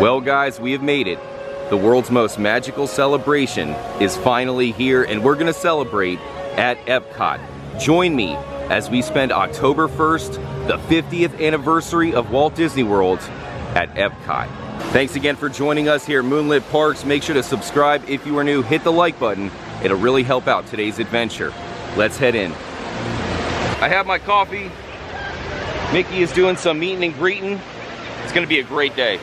Well guys, we have made it. The world's most magical celebration is finally here, and we're gonna celebrate at Epcot. Join me as we spend October 1st, the 50th anniversary of Walt Disney World at Epcot. Thanks again for joining us here at Moonlit Parks. Make sure to subscribe if you are new, hit the like button. It'll really help out today's adventure. Let's head in. I have my coffee. Mickey is doing some meeting and greeting. It's gonna be a great day.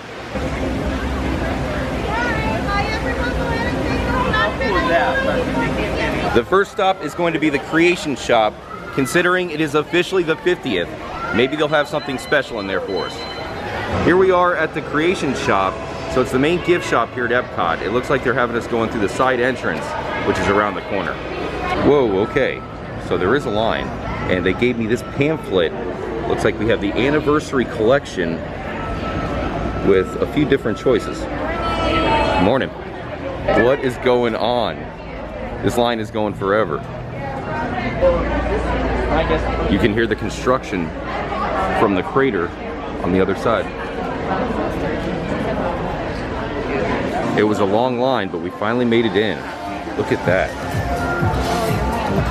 The first stop is going to be the Creation Shop. Considering it is officially the 50th, maybe they'll have something special in there for us. Here we are at the Creation Shop. So it's the main gift shop here at Epcot. It looks like they're having us going through the side entrance, which is around the corner. Whoa, okay. So there is a line, and they gave me this pamphlet. Looks like we have the anniversary collection with a few different choices. Good morning. What is going on? This line is going forever. You can hear the construction from the crater on the other side. It was a long line, but we finally made it in. Look at that.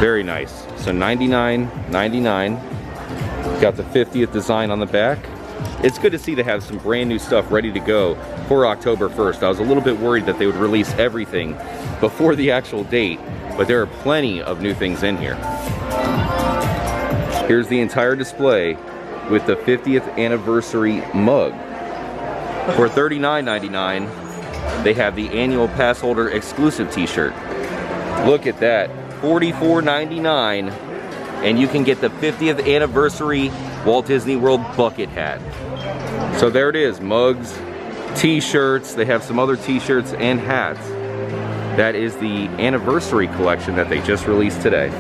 Very nice. So $99.99. Got the 50th design on the back. It's good to see they have some brand new stuff ready to go for October 1st. I was a little bit worried that they would release everything before the actual date, but there are plenty of new things in here. Here's the entire display with the 50th anniversary mug. For $39.99, they have the annual pass holder exclusive t-shirt. Look at that, $44.99, and you can get the 50th anniversary Walt Disney World bucket hat. So there it is, mugs, t-shirts, they have some other t-shirts and hats. That is the anniversary collection that they just released today.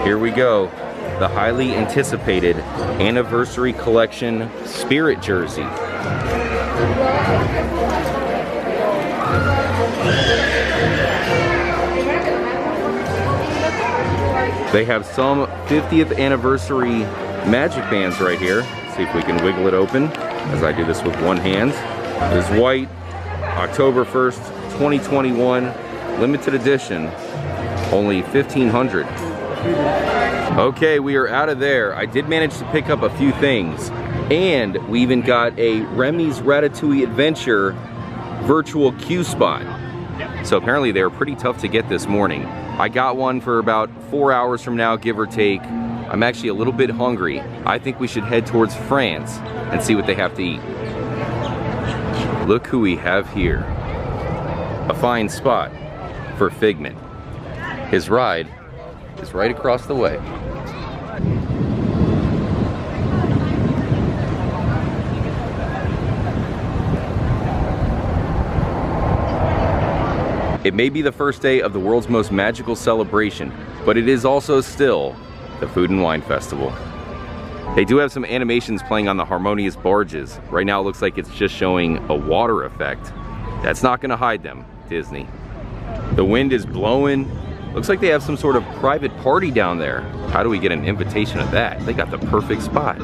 Here we go, the highly anticipated anniversary collection Spirit jersey. They have some 50th anniversary magic bands right here. Let's see if we can wiggle it open as I do this with one hand. It is white, October 1st, 2021, limited edition, only 1,500. Okay, we are out of there. I did manage to pick up a few things, and we even got a Remy's Ratatouille Adventure virtual queue spot. So apparently they were pretty tough to get this morning. I got one for about 4 hours from now, give or take. I'm actually a little bit hungry. I think we should head towards France and see what they have to eat. Look who we have here. A fine spot for Figment. His ride is right across the way. It may be the first day of the world's most magical celebration, but it is also still the Food and Wine Festival. They do have some animations playing on the Harmonious barges. Right now it looks like it's just showing a water effect. That's not gonna hide them, Disney. The wind is blowing. Looks like they have some sort of private party down there. How do we get an invitation of that? They got the perfect spot.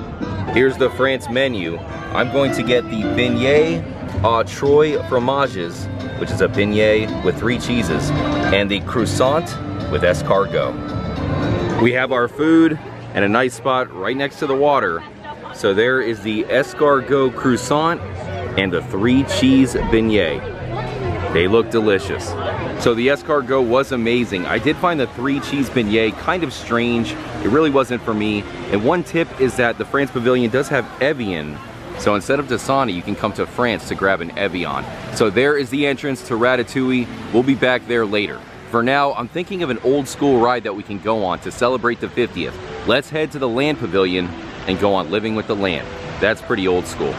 Here's the France menu. I'm going to get the beignet à trois fromages, which is a beignet with 3 cheeses, and the croissant with escargot. We have our food and a nice spot right next to the water. So there is the escargot croissant and the 3 cheese beignet. They look delicious. So the escargot was amazing. I did find the 3 cheese beignet kind of strange. It really wasn't for me. And one tip is that the France Pavilion does have Evian. So instead of Dasani, you can come to France to grab an Evian. So there is the entrance to Ratatouille. We'll be back there later. For now, I'm thinking of an old school ride that we can go on to celebrate the 50th. Let's head to the Land Pavilion and go on Living with the Land. That's pretty old school.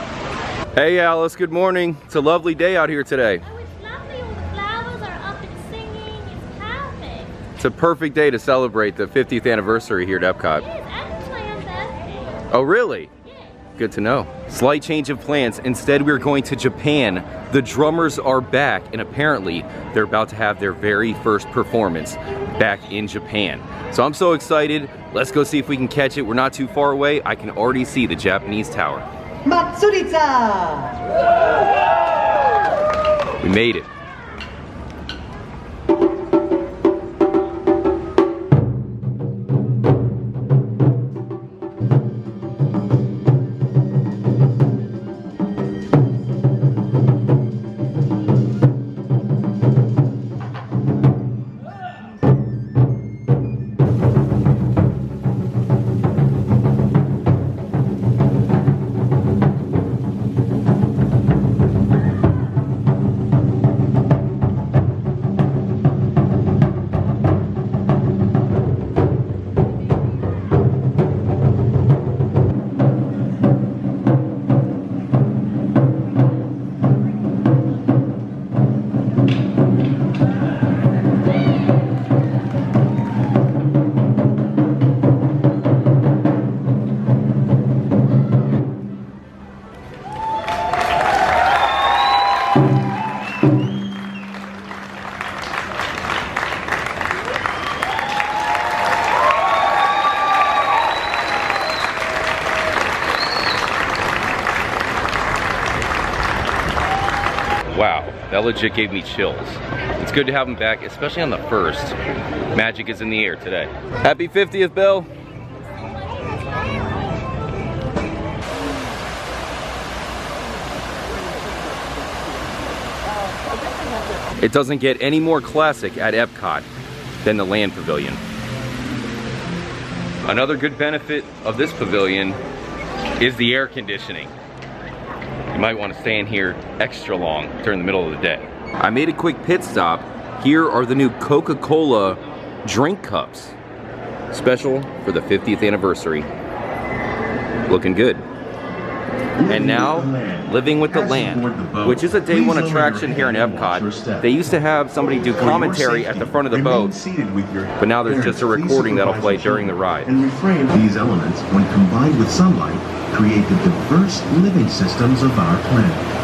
Hey Alice, good morning. It's a lovely day out here today. Oh, it's lovely. All the flowers are up and singing. It's perfect. It's a perfect day to celebrate the 50th anniversary here at Epcot. It is, and it's my own birthday. Oh really? Yeah. Good to know. Slight change of plans. Instead, we're going to Japan. The drummers are back, and apparently they're about to have their very first performance back in Japan. So I'm so excited. Let's go see if we can catch it. We're not too far away. I can already see the Japanese tower. Matsuritsa! made it. Wow, that legit gave me chills. It's good to have him back, especially on the first. Magic is in the air today. Happy 50th, Bill. It doesn't get any more classic at Epcot than the Land Pavilion. Another good benefit of this pavilion is the air conditioning. You might want to stay in here extra long during the middle of the day. I made a quick pit stop. Here are the new Coca-Cola drink cups. Special for the 50th anniversary. Looking good. And now, Living with the Land, which is a day one attraction here in Epcot. They used to have somebody do commentary at the front of the boat, but now there's just a recording that'll play during the ride. And refrain these elements, when combined with sunlight, create the diverse living systems of our planet.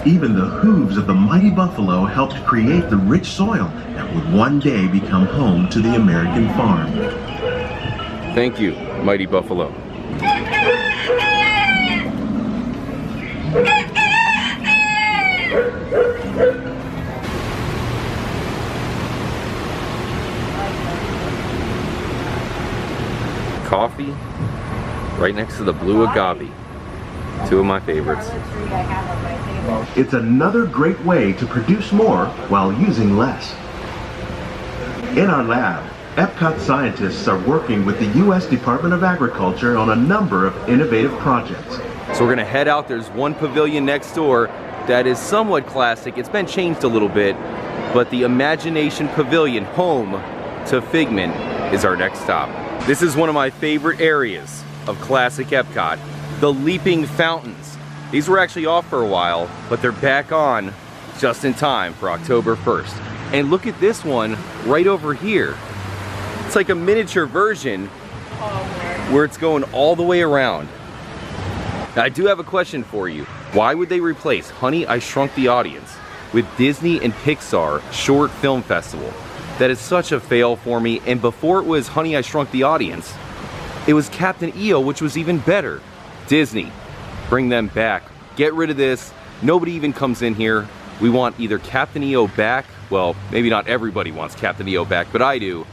Even the hooves of the mighty buffalo helped create the rich soil that would one day become home to the American farm. Thank you, mighty buffalo. Coffee right next to the blue agave. Two of my favorites. It's another great way to produce more while using less. In our lab, Epcot scientists are working with the U.S. Department of Agriculture on a number of innovative projects. So we're gonna head out. There's one pavilion next door that is somewhat classic. It's been changed a little bit, but the Imagination Pavilion, home to Figment, is our next stop. This is one of my favorite areas of classic Epcot, the leaping fountains. These were actually off for a while, but they're back on just in time for October 1st. And look at this one right over here. It's like a miniature version where it's going all the way around. Now, I do have a question for you. Why would they replace Honey, I Shrunk the Audience with Disney and Pixar Short Film Festival? That is such a fail for me. And before it was Honey, I Shrunk the Audience, it was Captain EO, which was even better. Disney, bring them back. Get rid of this. Nobody even comes in here. We want either Captain EO back. Well, maybe not everybody wants Captain EO back, but I do.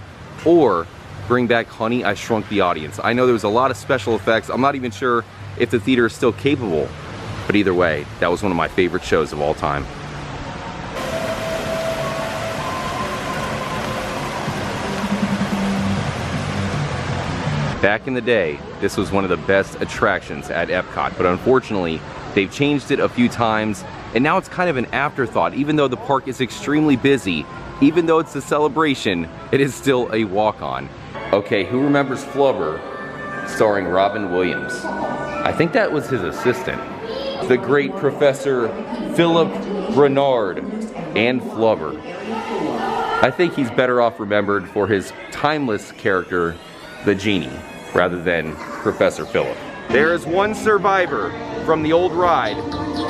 Or bring back Honey, I Shrunk the Audience. I know there was a lot of special effects. I'm not even sure if the theater is still capable. But either way, that was one of my favorite shows of all time. Back in the day, this was one of the best attractions at Epcot, but unfortunately, they've changed it a few times, and now it's kind of an afterthought. Even though the park is extremely busy, even though it's a celebration, it is still a walk-on. Okay, who remembers Flubber starring Robin Williams? I think that was his assistant. The great Professor Philip Bernard and Flubber. I think he's better off remembered for his timeless character, the genie, rather than Professor Philip. There is one survivor from the old ride,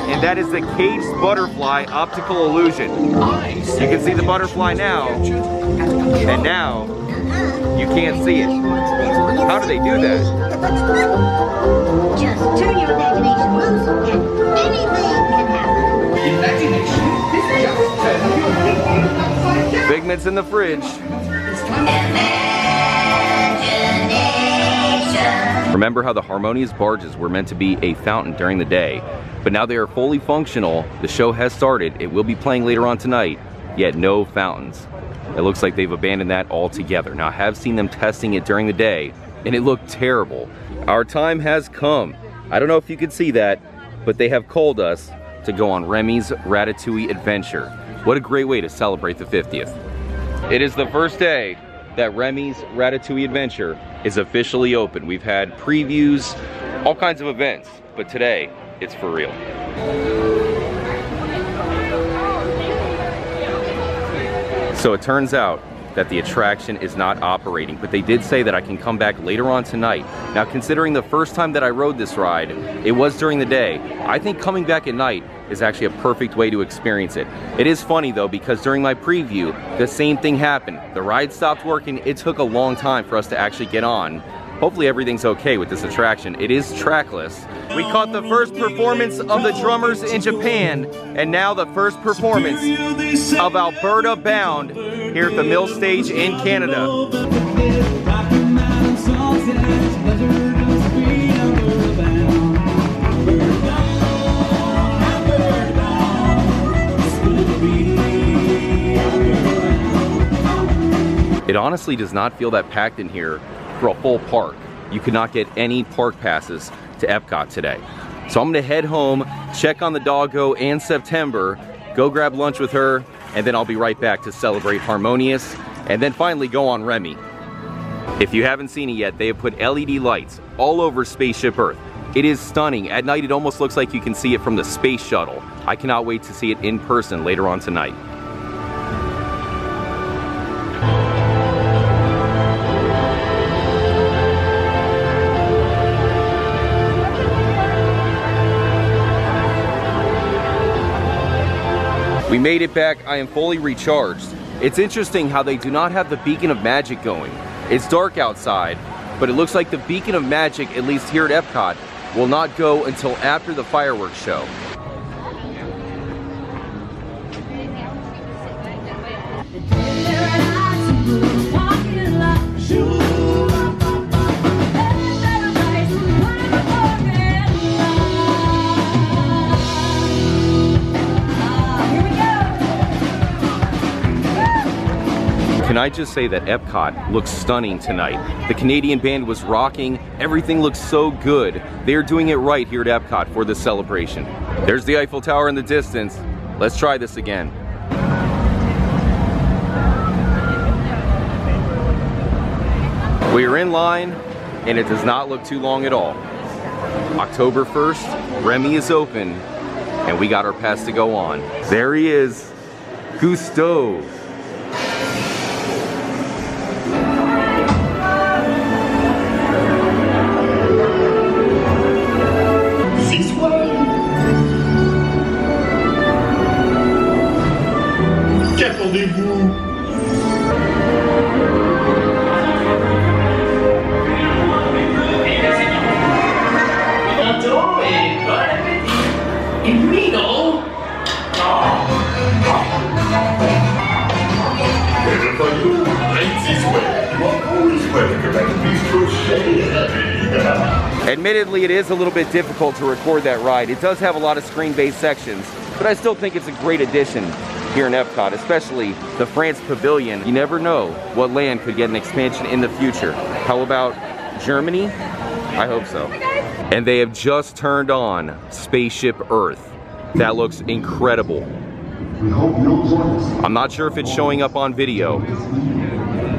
and that is the caged butterfly optical illusion. You can see the butterfly now, and now you can't see it. How do they do that? Just turn your imagination loose and anything can happen. Imagination is just turning your head upside down. Figments in the fridge. Remember how the Harmonious barges were meant to be a fountain during the day, but now they are fully functional. The show has started. It will be playing later on tonight, yet no fountains. It looks like they've abandoned that altogether. Now I have seen them testing it during the day, and it looked terrible. Our time has come. I don't know if you could see that, but they have called us to go on Remy's Ratatouille adventure. What a great way to celebrate the 50th. It is the first day that Remy's Ratatouille adventure is officially open. We've had previews, all kinds of events, but today it's for real. So it turns out that the attraction is not operating, but they did say that I can come back later on tonight. Now, considering the first time that I rode this ride, it was during the day, I think coming back at night is actually a perfect way to experience it. It is funny though, because during my preview, the same thing happened. The ride stopped working. It took a long time for us to actually get on. Hopefully everything's okay with this attraction. It is trackless. We caught the first performance of the drummers in Japan, and now the first performance of Alberta Bound here at the Mill Stage in Canada. It honestly does not feel that packed in here for a full park. You could not get any park passes to Epcot today. So I'm gonna head home, check on the doggo and September, go grab lunch with her, and then I'll be right back to celebrate Harmonious, and then finally go on Remy. If you haven't seen it yet, they have put LED lights all over Spaceship Earth. It is stunning. At night, it almost looks like you can see it from the space shuttle. I cannot wait to see it in person later on tonight. We made it back. I am fully recharged. It's interesting how they do not have the beacon of magic going. It's dark outside, but it looks like the beacon of magic, at least here at Epcot, will not go until after the fireworks show. Can I just say that Epcot looks stunning tonight? The Canadian band was rocking. Everything looks so good. They're doing it right here at Epcot for this celebration. There's the Eiffel Tower in the distance. Let's try this again. We are in line, and it does not look too long at all. October 1st, Remy is open, and we got our pass to go on. There he is, Gusteau. Admittedly, it is a little bit difficult to record that ride. It does have a lot of screen-based sections, but I still think it's a great addition here in Epcot, especially the France Pavilion. You never know what land could get an expansion in the future. How about Germany? I hope so. And they have just turned on Spaceship Earth. That looks incredible. I'm not sure if it's showing up on video,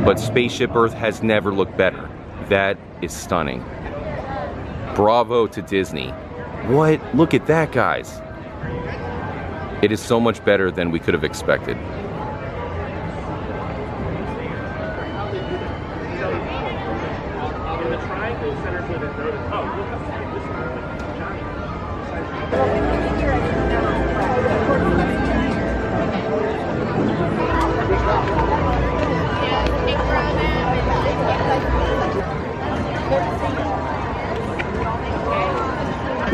but Spaceship Earth has never looked better. That is stunning. Bravo to Disney. What? Look at that, guys. It is so much better than we could have expected.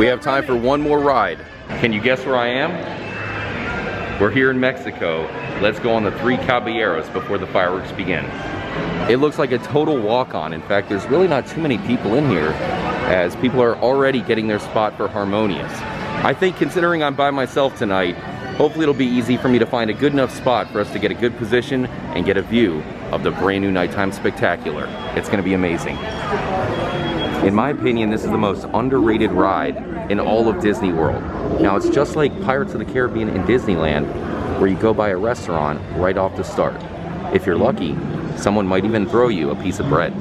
We have time for one more ride. Can you guess where I am? We're here in Mexico. Let's go on the Three Caballeros before the fireworks begin. It looks like a total walk-on. In fact, there's really not too many people in here, as people are already getting their spot for Harmonious. I think considering I'm by myself tonight, hopefully it'll be easy for me to find a good enough spot for us to get a good position and get a view of the brand new nighttime spectacular. It's gonna be amazing. In my opinion, this is the most underrated ride in all of Disney World. Now, it's just like Pirates of the Caribbean in Disneyland, where you go by a restaurant right off the start. If you're lucky, someone might even throw you a piece of bread.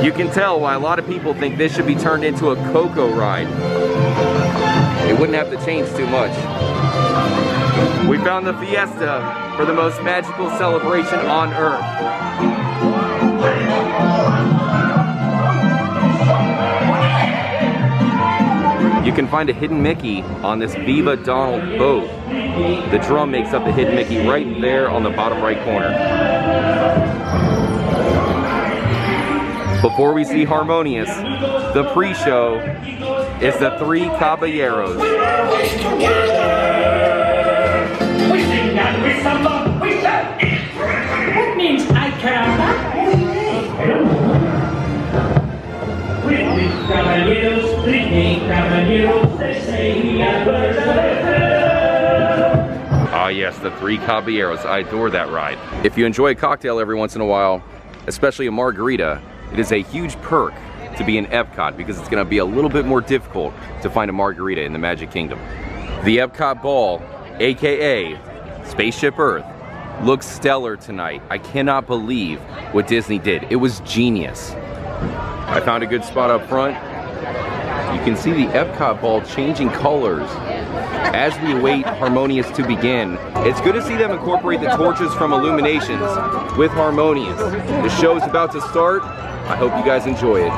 You can tell why a lot of people think this should be turned into a Coco ride. It wouldn't have to change too much. We found the fiesta for the most magical celebration on Earth. You can find a hidden Mickey on this Viva Donald boat. The drum makes up the hidden Mickey right there on the bottom right corner. Before we see Harmonious, the pre-show is the Three Caballeros. We sing and we samba, we shout. That means I care. Three caballeros, they say Ah yes, the Three Caballeros. I adore that ride. If you enjoy a cocktail every once in a while, especially a margarita, it is a huge perk to be in Epcot because it's going to be a little bit more difficult to find a margarita in the Magic Kingdom. The Epcot Ball, aka Spaceship Earth, looks stellar tonight. I cannot believe what Disney did. It was genius. I found a good spot up front. You can see the Epcot Ball changing colors as we await Harmonious to begin. It's good to see them incorporate the torches from Illuminations with Harmonious. The show is about to start. I hope you guys enjoy it.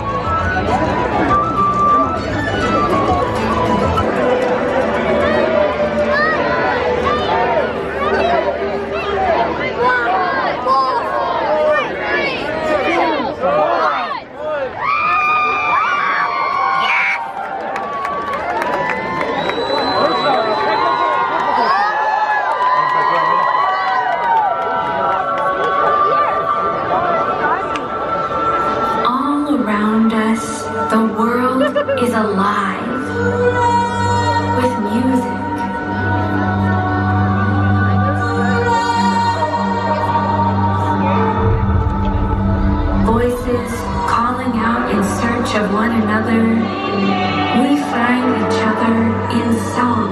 Is alive with music. Voices calling out in search of one another. We find each other in song.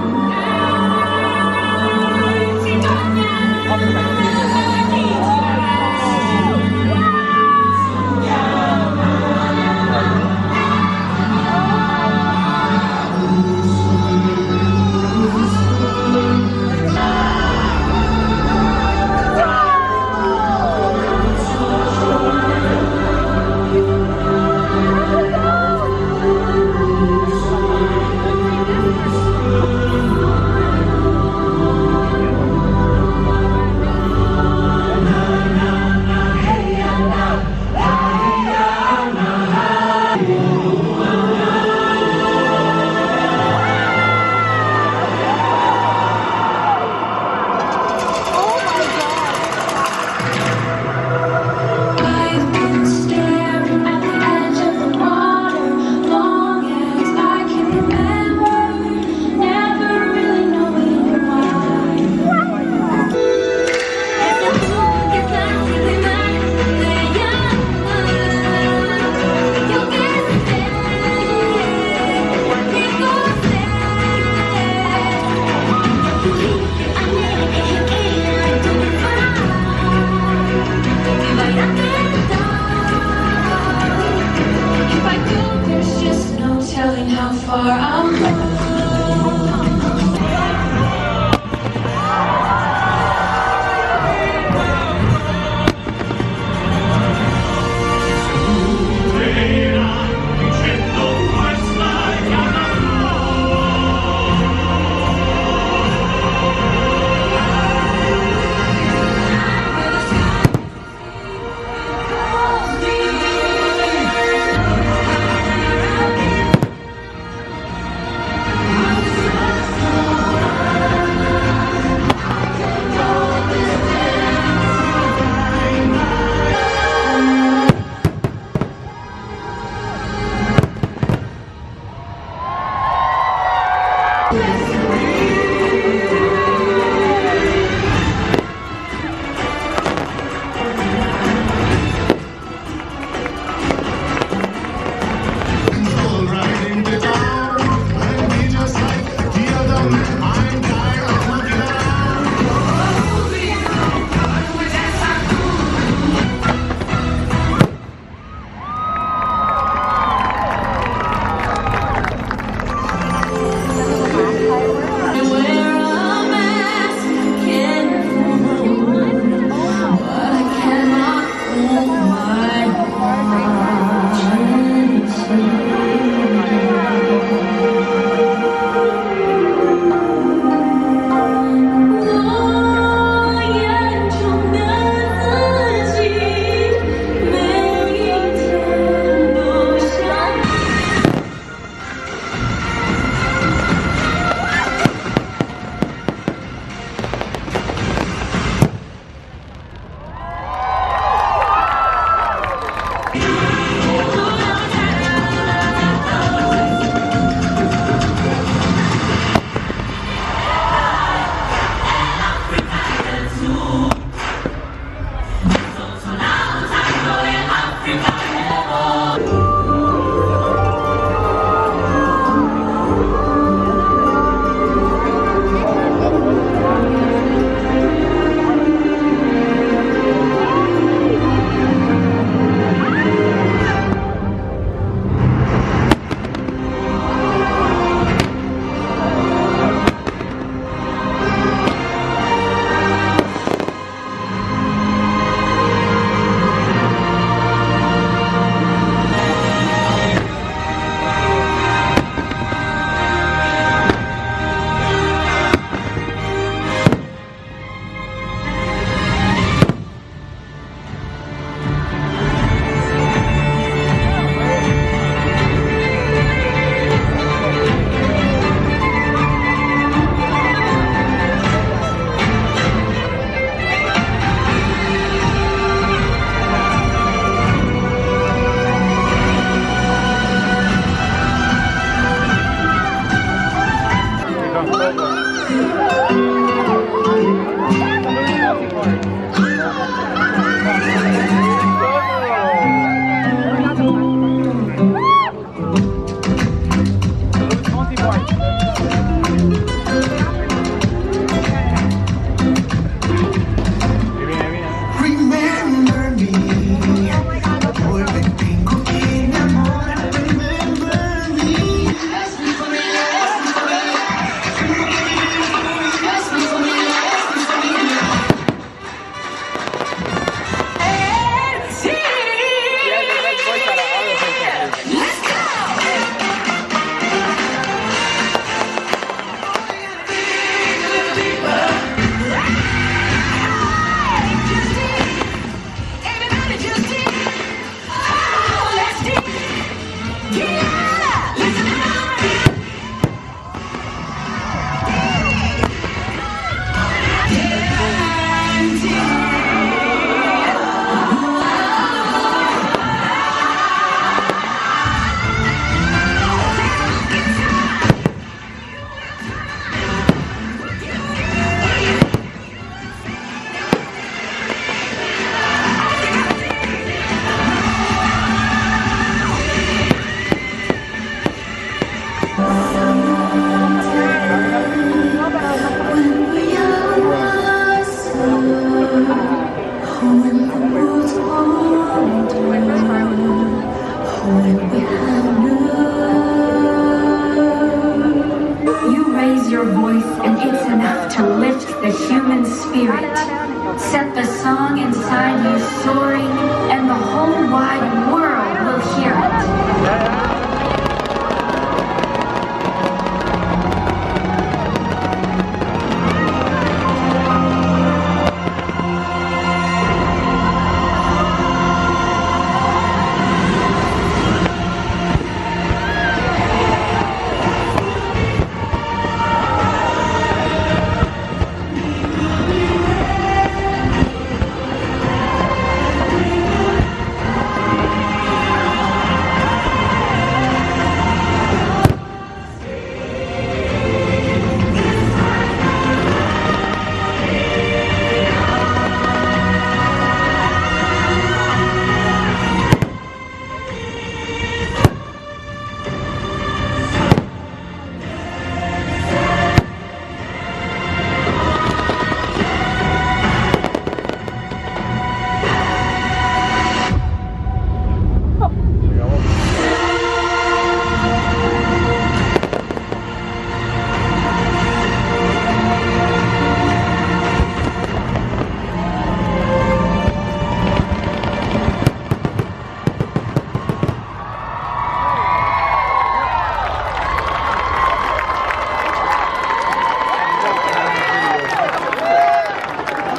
Set the song inside you soaring, and the whole wide world will hear it.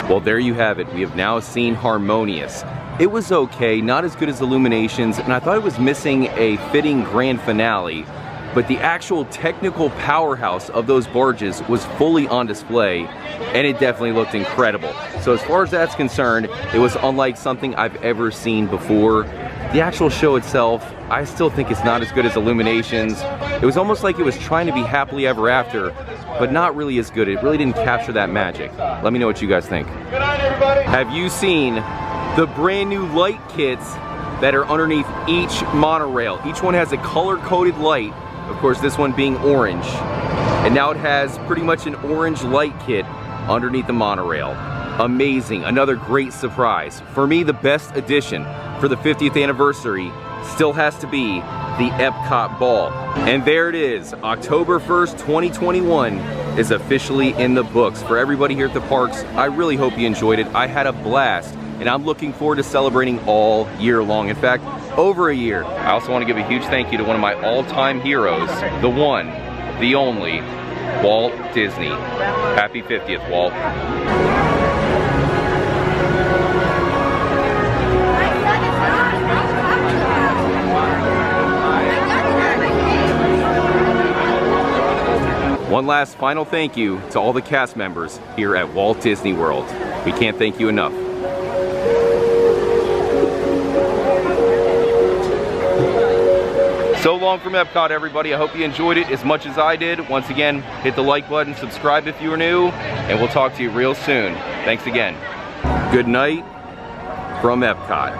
Well, there you have it. We have now seen Harmonious. It was okay, not as good as Illuminations, and I thought it was missing a fitting grand finale, but the actual technical powerhouse of those barges was fully on display, and it definitely looked incredible. So as far as that's concerned, it was unlike something I've ever seen before. The actual show itself, I still think it's not as good as Illuminations. It was almost like it was trying to be happily ever after, but not really as good. It really didn't capture that magic. Let me know what you guys think. Good night, everybody. Have you seen the brand new light kits that are underneath each monorail? Each one has a color-coded light. Of course, this one being orange. And now it has pretty much an orange light kit underneath the monorail. Amazing, another great surprise. For me, the best addition for the 50th anniversary still has to be the Epcot Ball. And there it is, October 1st, 2021 is officially in the books. For everybody here at the parks, I really hope you enjoyed it. I had a blast, and I'm looking forward to celebrating all year long. In fact, over a year. I also want to give a huge thank you to one of my all-time heroes, the one, the only, Walt Disney. Happy 50th, Walt. One last final thank you to all the cast members here at Walt Disney World. We can't thank you enough. So long from Epcot, everybody. I hope you enjoyed it as much as I did. Once again, hit the like button, subscribe if you are new, and we'll talk to you real soon. Thanks again. Good night from Epcot.